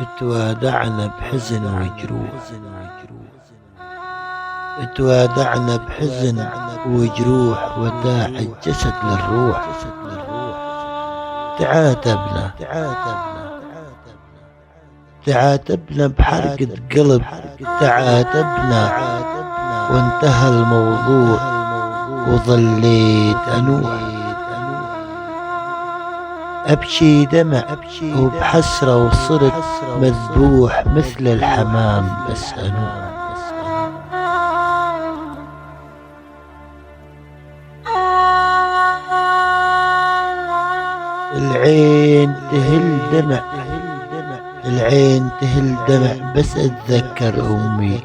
اتوادعنا بحزن وجروح، اتوادعنا بحزن وجروح، وداع الجسد للروح. تعاتبنا بحرقة قلب، تعاتبنا وانتهى الموضوع، وظليت أنوح أبكي دمع وبحسرة، وصرت مذبوح مثل الحمام بس أنوح. العين تهل دمع، العين تهل دمع، بس أتذكر أمي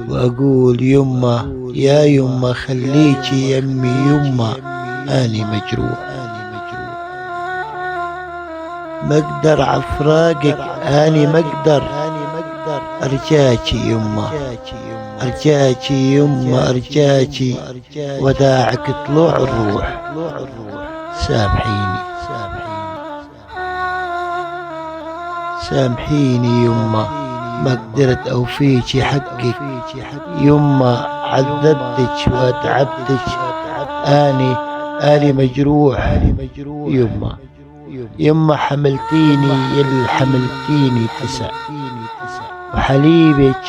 وأقول يمه يا يمه خليكي يمي يمه، أني مجروح ما أقدر عفراقك، أني ما أقدر أرجاكي يمه، أرجاكي يمه أرجاكي، وداعك طلوع الروح. سامحيني يمه، ما قدرت أوفيكي حقك يمه، عذبتك وأتعبتك، أني مجروح يمه حملتيني يل حملتيني تسع، وحليبك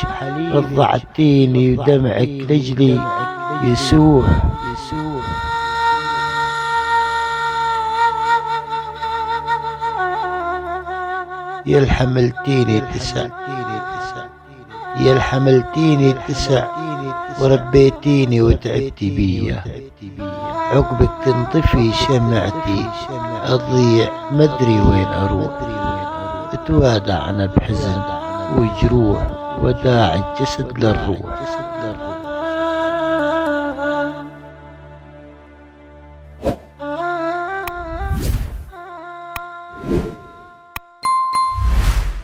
رضعتيني، ودمعك رجلي يسوح. يل حملتيني تسع، يل حملتيني تسع، وربيتيني وتعبتي بيا، عقبك تنطفي شمعتي، أضيع مدري وين أروح. اتوادعنا بحزن وجروح، وداع الجسد للروح.